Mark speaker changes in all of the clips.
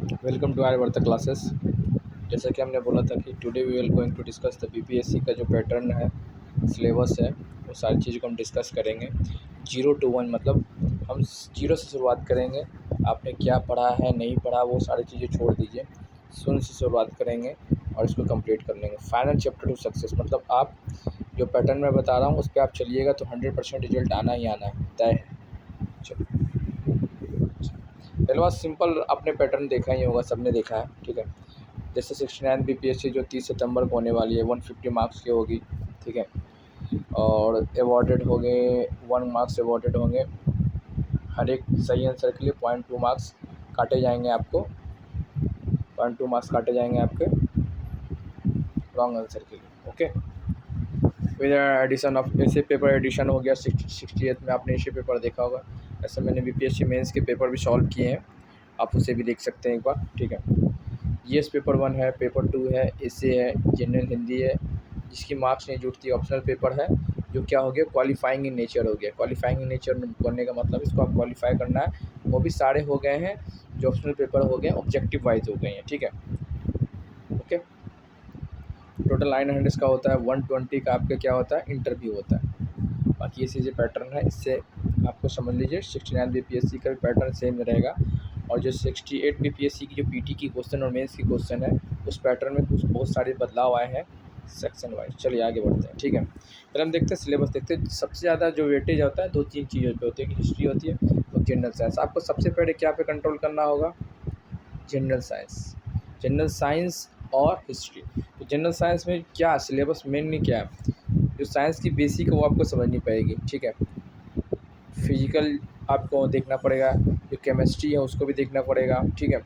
Speaker 1: Welcome to our Varta classes. जैसा कि हमने बोला था कि today we will going to discuss the BPSC का जो पैटर्न है, सिलेबस है, वो सारी चीज़ों को हम डिस्कस करेंगे। 0 to 1 मतलब हम जीरो से शुरुआत करेंगे। आपने क्या पढ़ा है, नहीं पढ़ा, वो सारी चीज़ें छोड़ दीजिए। शून्य से शुरुआत करेंगे और इसको कंप्लीट कर लेंगे। फाइनल चैप्टर टू सक्सेस मतलब आप जो पैटर्न मैं बता रहा हूँ उस पर आप चलिएगा तो 100% रिजल्ट आना ही आना है, तय है। चलो, पहले बात सिंपल, आपने पैटर्न देखा ही होगा, सबने देखा है, ठीक है। जैसे 69 बीपीएससी जो 30 सितंबर को होने वाली है, 150 मार्क्स की होगी, ठीक है। और अवॉर्डेड होंगे 1 मार्क्स अवॉर्डेड होंगे। हर एक सही आंसर के लिए 0.2 मार्क्स काटे जाएंगे आपको, 0.2 मार्क्स काटे जाएंगे आपके रॉन्ग आंसर के लिए, ओके। विद एडिशन ऑफ ऐसे पेपर एडिशन हो गया 68 में, आपने ऐसे पेपर देखा होगा। ऐसे मैंने बीपीएससी मेंस के पेपर भी सॉल्व किए हैं, आप उसे भी देख सकते हैं एक बार, ठीक है। जीएस पेपर 1 है, पेपर 2 है, एसे है, जनरल हिंदी है, जिसकी मार्क्स नहीं जुटती, ऑप्शनल पेपर है, जो क्या हो गया क्वालिफाइंग इन नेचर हो गया। क्वालिफाइंग इन नेचर करने का मतलब इसको आप क्वालिफाई करना है, वो भी सारे हो गए हैं। जो ऑप्शनल पेपर हो गए ऑब्जेक्टिव वाइज हो गए हैं, ठीक है, ओके। टोटल 900 का होता है, 120 का आपका क्या होता है इंटरव्यू होता है। बाकी ये चीज़ें पैटर्न है, इससे आपको समझ लीजिए 69 बीपीएससी का भी पैटर्न सेम रहेगा। और जो 68 बीपीएससी की जो पीटी की क्वेश्चन और मेंस की क्वेश्चन है, उस पैटर्न में कुछ बहुत सारे बदलाव आए हैं सेक्शन वाइज। चलिए आगे बढ़ते हैं, ठीक है। पहले हम देखते हैं सिलेबस, देखते हैं। सबसे ज़्यादा जो वेटेज होता है 2-3 चीज़ों पे होती है, कि हिस्ट्री होती है और जनरल साइंस। आपको सबसे पहले क्या पे कंट्रोल करना होगा, जनरल साइंस। जनरल साइंस और हिस्ट्री। तो जनरल साइंस में क्या सिलेबस मेनली क्या है, जो साइंस की बेसिक है वो आपको समझनी पड़ेगी, ठीक है। फिजिकल आपको देखना पड़ेगा, जो केमिस्ट्री है उसको भी देखना पड़ेगा, ठीक है।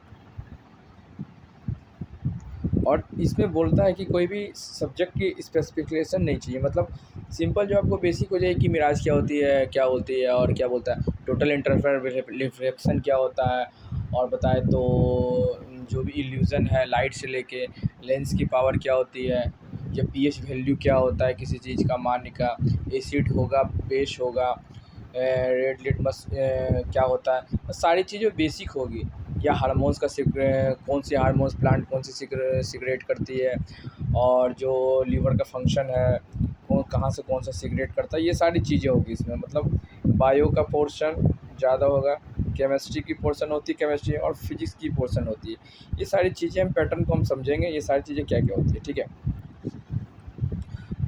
Speaker 1: और इसमें बोलता है कि कोई भी सब्जेक्ट की स्पेसिफिकेशन नहीं चाहिए, मतलब सिंपल जो आपको बेसिक हो जाए कि मिराज क्या होती है, क्या होती है, और क्या बोलता है टोटल इंटरफेरेंस रिफ्लेक्शन क्या होता है, और बताए तो जो भी इल्यूज़न है लाइट से लेके लेंस की पावर क्या होती है, या पीएच वैल्यू क्या होता है किसी चीज़ का, मान का एसिड होगा, बेस होगा, रेड लिटमस क्या होता है, बस सारी चीज़ें बेसिक होगी। या हार्मोन्स का कौन सी हार्मोन्स प्लांट कौन सी सिगरेट करती है, और जो लीवर का फंक्शन है वो कहाँ से कौन सा सिगरेट करता है, ये सारी चीज़ें होगी इसमें। मतलब बायो का पोर्शन ज़्यादा होगा, केमिस्ट्री की पोर्शन होती है केमिस्ट्री, और फिजिक्स की पोर्शन होती है। ये सारी चीज़ें हम पैटर्न को हम समझेंगे, ये सारी चीज़ें क्या क्या होती है, ठीक है।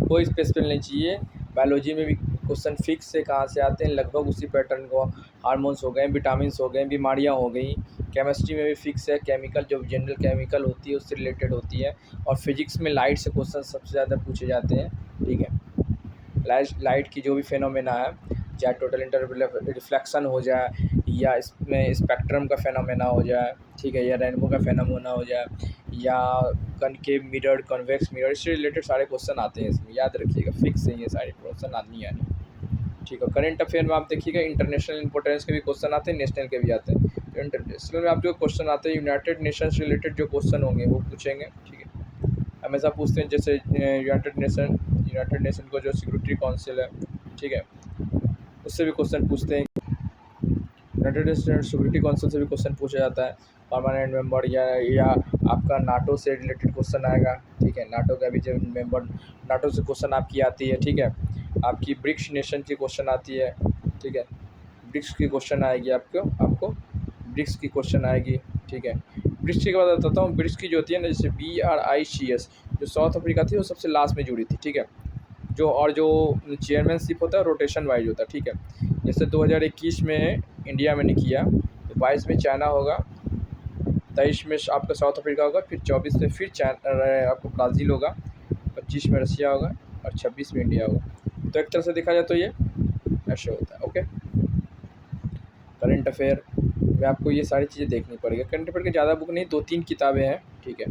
Speaker 1: कोई स्पेसिफिक नहीं चाहिए। बायोलॉजी में भी क्वेश्चन फिक्स से कहाँ से आते हैं, लगभग उसी पैटर्न को। हार्मोन्स हो गए, विटामिन हो गए, बीमारियाँ हो गई। केमिस्ट्री में भी फिक्स है, केमिकल जो जनरल केमिकल होती है उससे रिलेटेड होती है। और फिजिक्स में लाइट से क्वेश्चन सबसे ज़्यादा पूछे जाते हैं, ठीक है। लाइट की जो भी फेनोमेना है, चाहे टोटल इंटर रिफ्लेक्शन हो जाए, या इसमें स्पेक्ट्रम का फेनोमेना हो जाए, ठीक है, या रेनबो का फेनोमेना हो जाए, या कनकेव मिरर, कन्वेक्स मिरर, इससे रिलेटेड सारे क्वेश्चन आते हैं इसमें, याद रखिएगा। फिक्स है ये सारे क्वेश्चन आनी आनी, ठीक है। करंट अफेयर में आप देखिएगा इंटरनेशनल इंपॉर्टेंस के भी क्वेश्चन आते हैं, नेशनल के भी आते हैं। तो इंटरनेशनल में आप जो क्वेश्चन आते हैं यूनाइटेड नेशन से रिलेटेड जो क्वेश्चन होंगे वो पूछेंगे, ठीक है। हमेशा पूछते हैं, जैसे यूनाइटेड नेशन को जो सिक्योरिटी काउंसिल है, ठीक है, उससे भी क्वेश्चन पूछते हैं। यूनाइटेड नेशन सिक्योरिटी काउंसिल से भी क्वेश्चन पूछा जाता है, परमानेंट मेंबर, या आपका नाटो से रिलेटेड क्वेश्चन आएगा, ठीक है। नाटो का भी जब मेंबर, नाटो से क्वेश्चन आपकी आती है, ठीक है। आपकी ब्रिक्स नेशन की क्वेश्चन आती है, ठीक है। ब्रिक्स की क्वेश्चन आएगी आपको ब्रिक्स की क्वेश्चन आएगी, ठीक है। ब्रिक्स की बात बताता हूँ। ब्रिक्स की जो होती है ना, जैसे BRICS, जो साउथ अफ्रीका थी वो सबसे लास्ट में जुड़ी थी, ठीक है। जो चेयरमैनशिप होता है रोटेशन वाइज होता है, ठीक है। जैसे 2021 में इंडिया में नहीं किया, तो 22 में चाइना होगा, 23 में आपका साउथ अफ्रीका होगा, फिर 24 में फिर चाइना आपको ब्राज़ील होगा, 25 में रसिया होगा, और 26 में इंडिया होगा। तो एक तरह से देखा जाए तो ये ऐसे होता है, ओके। करंट अफेयर में आपको ये सारी चीज़ें देखनी पड़ेगी। करंट अफेयर की ज़्यादा बुक नहीं, 2-3 किताबें हैं, ठीक है।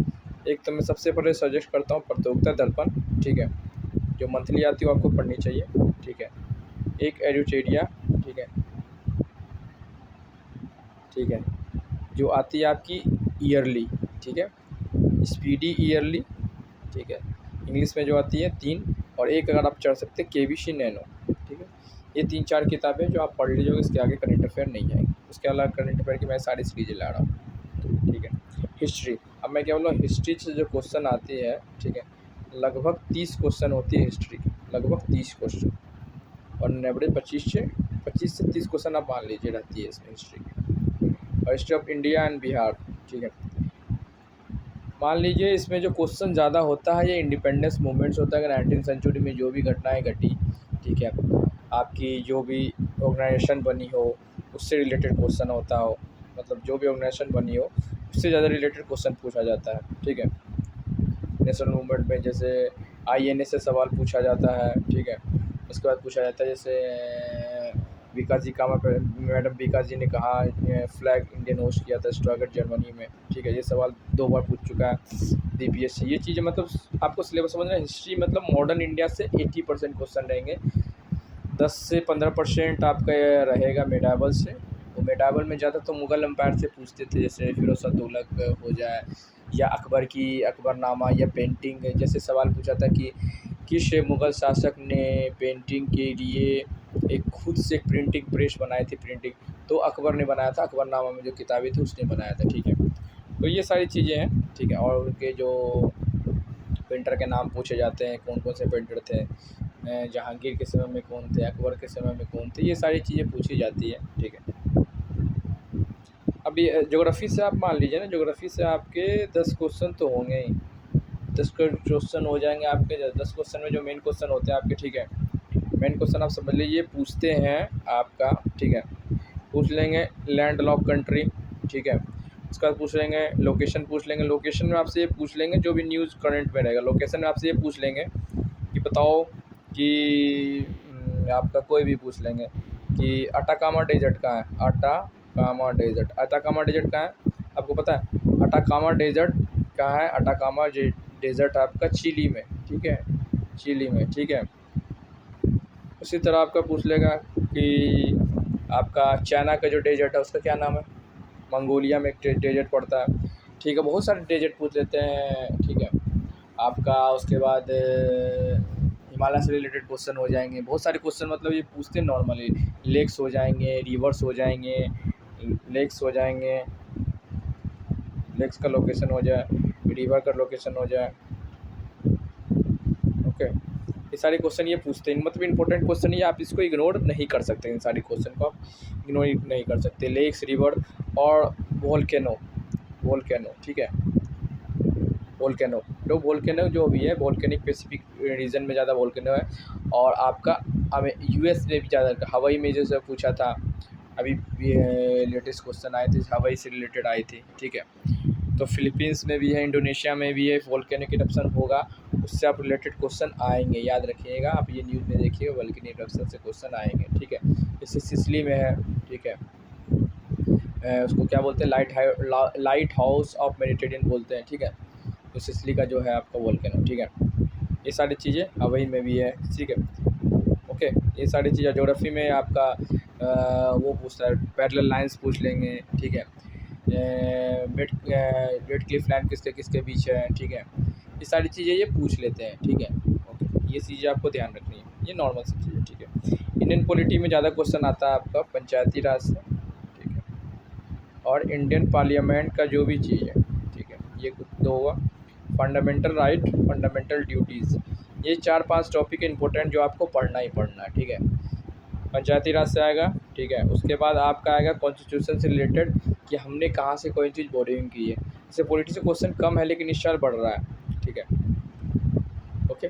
Speaker 1: एक तो मैं सबसे पहले सजेस्ट करता हूँ प्रतियोगिता दर्पण, ठीक है, जो मंथली आती है वो आपको पढ़नी चाहिए, ठीक है। एक एडुटेरिया, ठीक है, ठीक है, जो आती है आपकी ईयरली, ठीक है। स्पीडी ईयरली, ठीक है। इंग्लिश में जो आती है 3, और एक अगर आप चढ़ सकते हैं KBC नैनो, ठीक है। ये 3-4 किताबें जो आप पढ़ लीजिएगा, इसके आगे करंट अफेयर नहीं आएंगे। उसके अलावा करंट अफेयर की मैं सारी सीरीजें ला रहा हूँ, ठीक है। हिस्ट्री। अब मैं क्या बोला, हिस्ट्री से जो क्वेश्चन आती है, ठीक है, लगभग 30 क्वेश्चन होती है हिस्ट्री की, लगभग 30 क्वेश्चन, और एवरेज 25 से 30 क्वेश्चन आप मान लीजिए रहती है इसमें हिस्ट्री की। और history of India and Bihar, ठीक है, मान लीजिए इसमें जो क्वेश्चन ज़्यादा होता है ये इंडिपेंडेंस मूवमेंट्स होता है कि 19वीं सेंचुरी में जो भी घटनाएं घटी, ठीक है, आपकी जो भी ऑर्गेनाइजेशन बनी हो उससे रिलेटेड क्वेश्चन होता हो, मतलब जो भी ऑर्गेनाइजेशन बनी हो उससे ज़्यादा रिलेटेड क्वेश्चन पूछा जाता है, ठीक है। नेशनल मूवमेंट में जैसे आईएनए से सवाल पूछा जाता है, ठीक है, उसके बाद पूछा जाता है जैसे विकास जी कामा पे मैडम विकास जी ने कहा फ्लैग इंडियन होस्ट किया था स्ट्रगल जर्मनी में, ठीक है, ये सवाल 2 बार पूछ चुका है बीपीएससी। ये चीज़ें मतलब आपको सिलेबस समझना है। हिस्ट्री मतलब मॉडर्न इंडिया से 80% क्वेश्चन रहेंगे, 10 से 15% आपका रहेगा मेडावल से। तो मेडावल में ज़्यादा तो मुग़ल एम्पायर से पूछते थे, जैसे फिरोज शाह तुगलक हो जाए या अकबर की अकबरनामा या पेंटिंग। जैसे सवाल पूछा था कि किस मुग़ल शासक ने पेंटिंग के लिए एक खुद से एक प्रिंटिंग प्रेस बनाई थी, प्रिंटिंग तो अकबर ने बनाया था, अकबरनामा में जो किताबें थी उसने बनाया था, ठीक है। तो ये सारी चीज़ें हैं, ठीक है। और उनके जो पेंटर के नाम पूछे जाते हैं, कौन कौन से पेंटर थे, जहांगीर के समय में कौन थे, अकबर के समय में कौन थे, ये सारी चीज़ें पूछी जाती है, ठीक है। अभी ज्योग्राफी से आप मान लीजिए ना, ज्योग्राफी से आपके 10 क्वेश्चन तो होंगे ही, 10 क्वेश्चन हो जाएंगे आपके। 10 क्वेश्चन में जो मेन क्वेश्चन होते हैं आपके, ठीक है, मेन क्वेश्चन आप समझ लीजिए पूछते हैं आपका, ठीक है, पूछ लेंगे लैंड लॉक कंट्री, ठीक है, उसके बाद पूछ लेंगे लोकेशन, पूछ लेंगे लोकेशन में आपसे ये पूछ लेंगे जो भी न्यूज़ करंट में रहेगा, लोकेशन में आपसे ये पूछ लेंगे कि बताओ कि आपका कोई भी पूछ लेंगे कि अटाकामा डेजर्ट कहाँ है, अटाकामा डेजर्ट, अटाकामा डेजर्ट कहाँ है आपको पता है, अटाकामा डेजर्ट कहाँ है, अटाकामा डेजर्ट आपका चिली में, ठीक है, चिली में, ठीक है। उसी तरह आपका पूछ लेगा कि आपका चाइना का जो डेजर्ट है उसका क्या नाम है, मंगोलिया में एक डेजर्ट पड़ता है, ठीक है, बहुत सारे डेजर्ट पूछ लेते हैं, ठीक है। आपका उसके बाद हिमालय से रिलेटेड क्वेश्चन हो जाएंगे, बहुत सारे क्वेश्चन मतलब ये पूछते हैं नॉर्मली, लेक्स हो जाएंगे, रिवर्स हो जाएंगे, लेक्स हो जाएंगे, लेक्स का लोकेशन हो जाए, रिवर का लोकेशन हो जाए, ओके। ये सारे क्वेश्चन ये पूछते हैं, मतलब इंपॉर्टेंट क्वेश्चन ये, आप इसको इग्नोर नहीं कर सकते, इन सारे क्वेश्चन को आप इग्नोर नहीं कर सकते। लेक्स, रिवर और वोल्केनो, वोल्केनो, ठीक है, वोल्केनो, तो वोल्केनो जो भी है वोल्केनिक पैसिफिक रीजन में ज़्यादा वोल्केनो है। और आपका हमें यूएस में भी ज़्यादा, हवाई में जैसे पूछा था अभी लेटेस्ट क्वेश्चन आए थे हवाई से रिलेटेड आए थे, ठीक है। तो फिलीपींस में भी है, इंडोनेशिया में भी है, वोल्केनिक इरप्शन होगा, उससे आप रिलेटेड क्वेश्चन आएंगे, याद रखिएगा आप, ये न्यूज़ में देखिएगा वोल्केनिक इरप्शन से क्वेश्चन आएंगे, ठीक है। जैसे सिसिली में है, ठीक है, उसको क्या बोलते हैं, लाइट हाउस ऑफ मेडिटेरियन बोलते हैं, ठीक है। तो सिसिली का जो है आपका वोल्केनो, ठीक है। ये सारी चीज़ें हवाई में भी है, ठीक है, ओके। ये सारी चीज़ें ज्योग्राफी में आपका वो पूछता है, पैरेलल लाइंस पूछ लेंगे, ठीक है, रेड क्लिफ लाइन किसके किसके बीच है, ठीक है। ये सारी चीज़ें ये पूछ लेते हैं, ठीक है, ओके। ये चीज़ें आपको ध्यान रखनी है, ये नॉर्मल सी चीज़ें, ठीक है। इंडियन पॉलिटी में ज़्यादा क्वेश्चन आता है आपका पंचायती राज से, ठीक है, और इंडियन पार्लियामेंट का जो भी चीज़ है, ठीक है, ये कुछ दो हुआ। फंडामेंटल राइट, फंडामेंटल ड्यूटीज़, ये 4-5 टॉपिक इंपॉर्टेंट जो आपको पढ़ना ही पढ़ना है, ठीक है। पंचायती राज से आएगा, ठीक है, उसके बाद आपका आएगा कॉन्स्टिट्यूशन से रिलेटेड कि हमने कहाँ से कोई चीज़ बोरिंग की है। इससे पॉलिटी से क्वेश्चन कम है लेकिन इस साल बढ़ रहा है, ठीक है, ओके।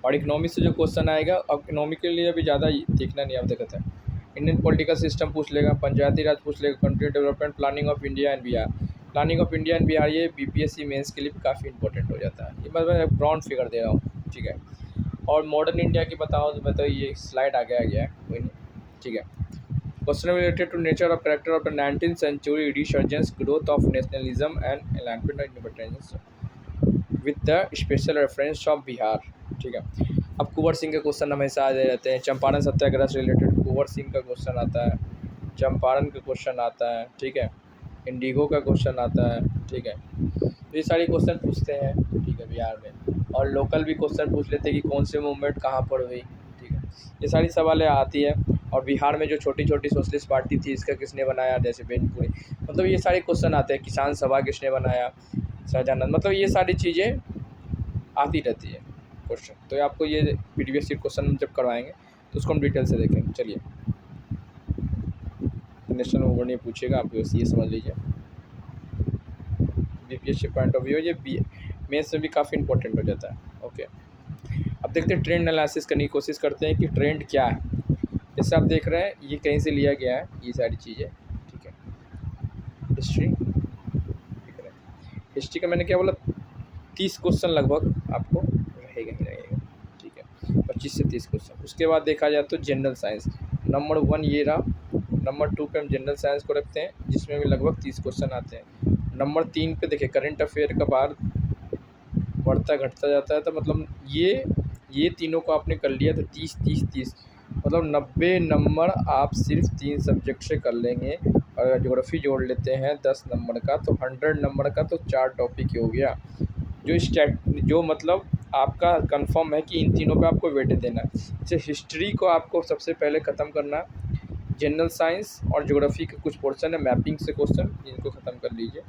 Speaker 1: और इकोनॉमी से जो क्वेश्चन आएगा, अब इकोनॉमी के लिए अभी ज़्यादा देखना नहीं, आप देखते हैं इंडियन पॉलिटिकल सिस्टम पूछ लेगा, पंचायती राज पूछ लेगा, country development planning of India and Bihar, planning of India and Bihar, ये बीपीएससी मेंस के लिए भी काफ़ी इंपॉर्टेंट हो जाता है। ये मैं ब्राउंड फिगर दे रहा हूँ, ठीक है। और मॉडर्न इंडिया की बताओ तो मैं तो ये स्लाइड आगे आ गया है, कोई नहीं, ठीक है। Question related to nature of character of the 19th century resurgence, growth of nationalism and enlightenment of independence with the special reference of Bihar, ठीक है। अब कुंवर सिंह के क्वेश्चन हमेशा आ रहते हैं, चंपारण सत्याग्रह से रिलेटेड कुंवर सिंह का क्वेश्चन आता है, चंपारण का क्वेश्चन आता है, ठीक है, इंडिगो का क्वेश्चन आता है, ठीक है। तो ये सारे क्वेश्चन पूछते हैं, ठीक है, बिहार में। और लोकल भी क्वेश्चन पूछ लेते हैं कि कौन से मूवमेंट कहाँ पर हुई, ठीक है। ये सारी सवालें आती है। और बिहार में जो छोटी छोटी सोशलिस्ट पार्टी थी, इसका किसने बनाया, जैसे बेनीपुरी, मतलब ये सारे क्वेश्चन आते हैं। किसान सभा किसने बनाया, शाहजहानंद, मतलब ये सारी चीज़ें आती रहती है क्वेश्चन। तो आपको ये प्रीवियस ईयर क्वेश्चन जब करवाएंगे तो उसको हम डिटेल से देखेंगे। चलिए, नेशनल ओवर नहीं पूछेगा, आप ये समझ लीजिए। बीपीएससी पॉइंट ऑफ व्यू ये मेंस में भी काफ़ी इंपॉर्टेंट हो जाता है। ओके, अब देखते हैं, ट्रेंड एनालिसिस करने की कोशिश करते हैं कि ट्रेंड क्या है। जैसे आप देख रहे हैं, ये कहीं से लिया गया है, ये सारी चीज़ें, ठीक है। हिस्ट्री दिख रहा है, हिस्ट्री का मैंने क्या बोला, 30 क्वेश्चन लगभग आपको रहेगा ही रहेगा, ठीक है, 25 से 30 क्वेश्चन। उसके बाद देखा जाए तो जनरल साइंस नंबर 1 ये रहा। नंबर 2 पे हम जनरल साइंस को रखते हैं, जिसमें भी लगभग 30 क्वेश्चन आते हैं। नंबर 3 पे देखिए करंट अफेयर का बार बढ़ता घटता जाता है, तो मतलब ये तीनों को आपने कर लिया तो 30 30 30, मतलब 90 नंबर आप सिर्फ 3 सब्जेक्ट से कर लेंगे। और ज्योग्राफी जोड़ लेते हैं 10 नंबर का, तो 100 नंबर का तो 4 टॉपिक ही हो गया। जो मतलब आपका कंफर्म है कि इन तीनों पे आपको वेटेज देना है। जैसे हिस्ट्री को आपको सबसे पहले ख़त्म करना है, जनरल साइंस और ज्योग्राफी के कुछ पोर्शन है मैपिंग से क्वेश्चन, इनको ख़त्म कर लीजिए।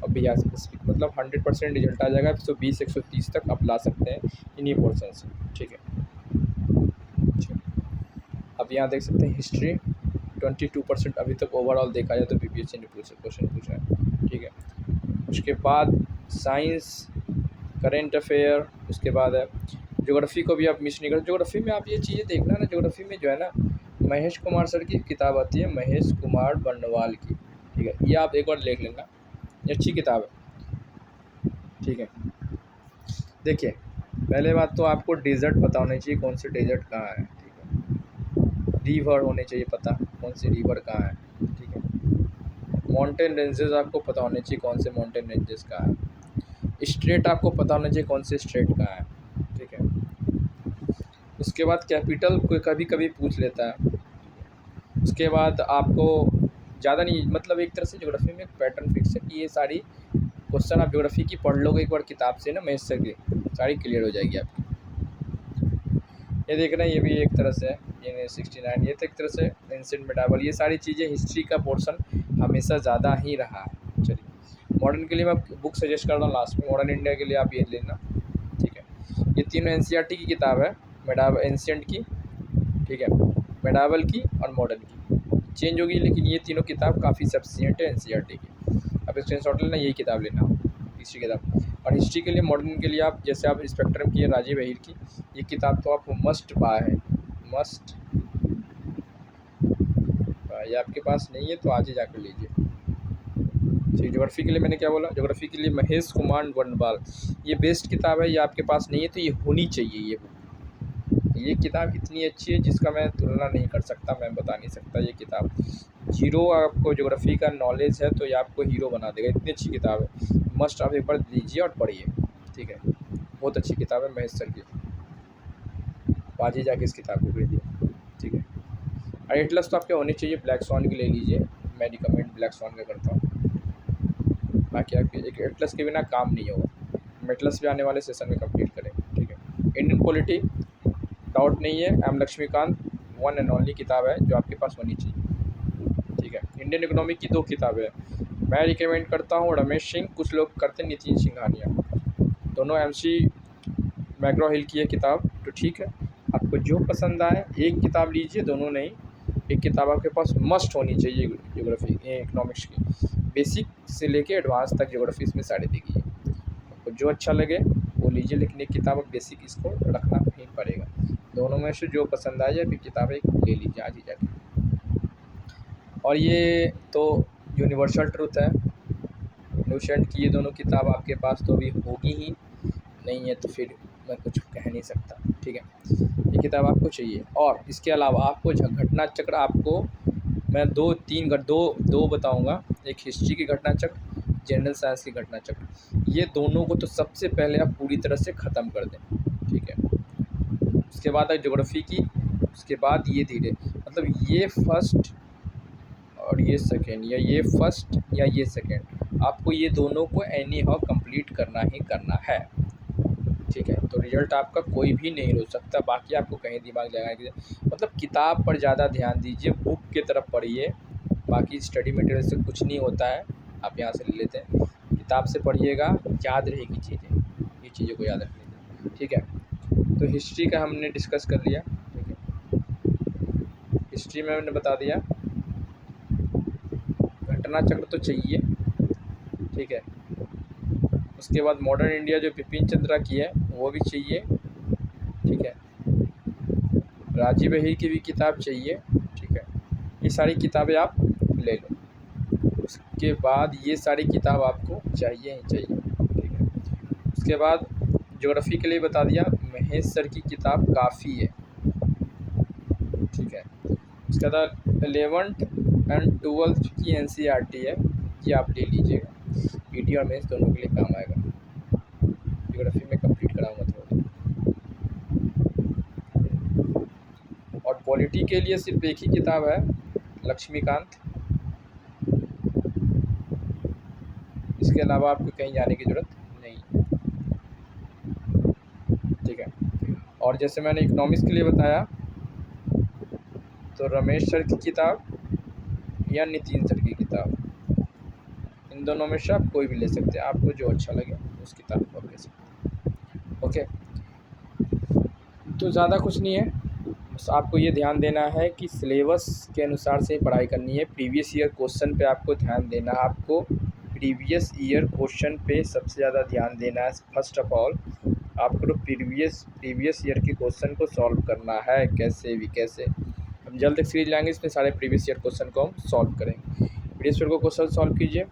Speaker 1: और बिहार स्पेसिफिक मतलब 100% रिजल्ट आ जाएगा, 120 130 तक आप ला सकते हैं इन्हीं पोर्शन से, ठीक है। अब यहाँ देख सकते हैं हिस्ट्री 22% अभी तक ओवरऑल देखा जाए तो बीपीएससी ने क्वेश्चन पूछा है, ठीक है। उसके बाद साइंस, करेंट अफेयर, उसके बाद है ज्योग्राफी को भी आप मिस नहीं करें। ज्योग्राफी में आप ये चीज़ें देखना ना, ज्योग्राफी में जो है ना, महेश कुमार सर की किताब आती है, महेश कुमार बर्नवाल की, ठीक है, ये आप एक बार देख लेना, ये अच्छी किताब है, ठीक है। देखिए, पहले बात तो आपको डेजर्ट पता होना चाहिए, कौन से डेजर्ट कहाँ है, ठीक है। रिवर होने चाहिए पता, कौन सी रिवर कहाँ है, ठीक है। माउंटेन रेंजेस आपको पता होने चाहिए, कौन से माउंटेन रेंजेस कहाँ है। स्ट्रेट आपको पता होना चाहिए, कौन से स्ट्रेट कहाँ है, ठीक है। उसके बाद कैपिटल कोई कभी कभी पूछ लेता है। उसके बाद आपको ज़्यादा नहीं, मतलब एक तरह से ज्योग्राफी में एक पैटर्न फिक्स है कि ये सारी क्वेश्चन आप ज्योग्राफी की पढ़ लोगे एक बार किताब से ना, महेश सर की, सारी क्लियर हो जाएगी आपकी। ये देख रहे हैं, ये भी एक तरह से ये 69, ये तो एक तरह से एंशिएंट मेडावल, ये सारी चीज़ें हिस्ट्री का पोर्शन हमेशा ज़्यादा ही रहा है। चलिए, मॉडर्न के लिए मैं बुक सजेस्ट कर रहा हूँ लास्ट में, मॉडर्न इंडिया के लिए आप ये लेना, ठीक है। ये तीनों एनसीईआरटी की किताब है, एंशिएंट की, ठीक है, मेडावल की और मॉडर्न की, चेंज होगी, लेकिन ये तीनों किताब काफ़ी सफिशिएंट है एनसीईआरटी की। अब स्क्रीनशॉट लेना, यही किताब लेना, तीसरी किताब। और हिस्ट्री के लिए, मॉडर्न के लिए आप जैसे आप स्पेक्ट्रम की है राजीव अहिर की, ये किताब तो आपको मस्ट बाय है, मस्ट। ये आपके पास नहीं है तो आज ही जाकर लीजिए। ठीक, ज्योग्राफी के लिए मैंने क्या बोला, ज्योग्राफी के लिए महेश कुमार बर्नवाल, ये बेस्ट किताब है। ये आपके पास नहीं है तो ये होनी चाहिए। ये बुक, ये किताब इतनी अच्छी है जिसका मैं तुलना नहीं कर सकता, मैं बता नहीं सकता। ये किताब जीरो आपको ज्योग्राफी का नॉलेज है तो ये आपको हीरो बना देगा, इतनी अच्छी किताब है। मस्ट आप एक बार लीजिए और पढ़िए, ठीक है। बहुत अच्छी किताब है महेश सर की, आज ही जाके इस किताब को खरीदिए, ठीक है। और एटलस तो आपके होनी चाहिए, ब्लैक स्वान की ले लीजिए, मैं रिकमेंड ब्लैक स्वान का करता हूँ। बाकी आपके एक एटलस के बिना काम नहीं होगा। हम एटलस भी आने वाले सेशन में कंप्लीट करेंगे, ठीक है। इंडियन पॉलिटी डाउट नहीं है, M Laxmikanth one and only किताब है जो आपके पास होनी चाहिए, ठीक है। इंडियन इकोनॉमिक की 2 किताबें मैं रिकमेंड करता हूँ, रमेश सिंह, कुछ लोग करते हैं नितिन सिंघानिया, दोनों MC मैग्रो हिल की है किताब, तो ठीक है। आपको जो पसंद आए एक किताब लीजिए, दोनों नहीं, एक किताब आपके पास मस्ट होनी चाहिए ज्योग्राफी इकोनॉमिक्स की, बेसिक से लेके एडवांस तक ज्योग्राफी इसमें सारी दी गई है। आपको जो अच्छा लगे वो लीजिए, लेकिन एक किताब आप बेसिक इसको रखना ही पड़ेगा। दोनों में से जो पसंद आ जाए फिर किताब एक ले लीजिए आज ही जाके। और ये तो यूनिवर्सल ट्रूथ है, लूसेंट की ये दोनों किताब आपके पास तो अभी होगी ही, नहीं है तो फिर मैं कुछ कह नहीं सकता, ठीक है। ये किताब आपको चाहिए। और इसके अलावा आपको घटना चक्र, आपको मैं दो बताऊंगा, एक हिस्ट्री की घटना चक्र, जनरल साइंस की घटना चक्र, ये दोनों को तो सबसे पहले आप पूरी तरह से ख़त्म कर दें, ठीक है। उसके बाद है ज्योग्राफी की, उसके बाद ये धीरे मतलब ये फर्स्ट और ये सेकेंड, या ये फर्स्ट या ये सेकेंड, आपको ये दोनों को एनी हाउ कंप्लीट करना ही करना है, ठीक है। तो रिजल्ट आपका कोई भी नहीं रोक सकता, बाकी आपको कहीं दिमाग लगाने की मतलब किताब पर ज़्यादा ध्यान दीजिए, बुक की तरफ पढ़िए, बाकी स्टडी मटेरियल से कुछ नहीं होता है, आप यहाँ से ले लेते हैं। किताब से पढ़िएगा, याद रहेगी चीज़ें, ये चीज़ों को याद रख लीजिए, ठीक है। तो हिस्ट्री का हमने डिस्कस कर लिया, ठीक है। हिस्ट्री में मैंने बता दिया, घटना चक्र तो चाहिए, ठीक है। उसके बाद मॉडर्न इंडिया जो बिपिन चंद्रा की है वो भी चाहिए, ठीक है। राजीव बहिर की भी किताब चाहिए, ठीक है। ये सारी किताबें आप ले लो। उसके बाद ये सारी किताब आपको चाहिए ही चाहिए, ठीक है। उसके बाद ज्योग्राफी के लिए बता दिया, महेश सर की किताब काफ़ी है, ठीक है। उसके बाद 11th एंड 12th की NCERT है, ये आप ले लीजिएगा, पीटी और मेंस दोनों के लिए काम आएगा। ज्योग्राफी में कंप्लीट कराऊंगा थोड़ा। और पॉलिटी के लिए सिर्फ एक ही किताब है, लक्ष्मीकांत। इसके अलावा आपको कहीं जाने की ज़रूरत नहीं, ठीक है। और जैसे मैंने इकोनॉमिक्स के लिए बताया, तो रमेश सर की किताब या नितिन सर की किताब, इन दोनों में से आप कोई भी ले सकते हैं, आपको जो अच्छा लगे उस किताब को आप ले सकते हैं, ओके। तो ज़्यादा कुछ नहीं है, बस आपको ये ध्यान देना है कि सिलेबस के अनुसार से पढ़ाई करनी है। प्रीवियस ईयर क्वेश्चन पे आपको ध्यान देना है, आपको प्रीवियस ईयर क्वेश्चन पे सबसे ज़्यादा ध्यान देना है। फर्स्ट ऑफ ऑल आपको प्रीवियस ईयर के क्वेश्चन को सॉल्व करना है, कैसे भी कैसे। हम जल्द तक सीरीज लाएंगे, इसमें सारे प्रीवियस ईयर क्वेश्चन को हम सॉल्व करेंगे। प्रीवियस ईयर को क्वेश्चन सॉल्व कीजिए।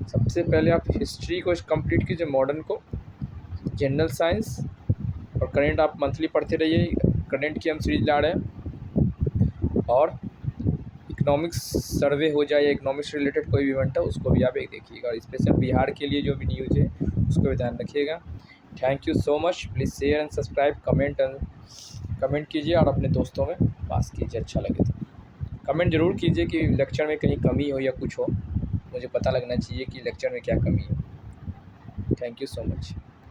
Speaker 1: सबसे पहले आप हिस्ट्री को कंप्लीट कीजिए, मॉडर्न को, जनरल साइंस और करेंट आप मंथली पढ़ते रहिए, करेंट की हम सीरीज ला रहे हैं। और इकोनॉमिक्स सर्वे हो जाए या इकोनॉमिक्स रिलेटेड कोई भी इवेंट है उसको भी आप एक देखिएगा, और स्पेशल बिहार के लिए जो भी न्यूज़ है उसको भी ध्यान रखिएगा। Thank you so much. Please share and subscribe, comment कीजिए और अपने दोस्तों में पास कीजिए, अच्छा लगे तो कमेंट ज़रूर कीजिए कि लेक्चर में कहीं कमी हो या कुछ हो, मुझे पता लगना चाहिए कि लेक्चर में क्या कमी है। Thank you so much.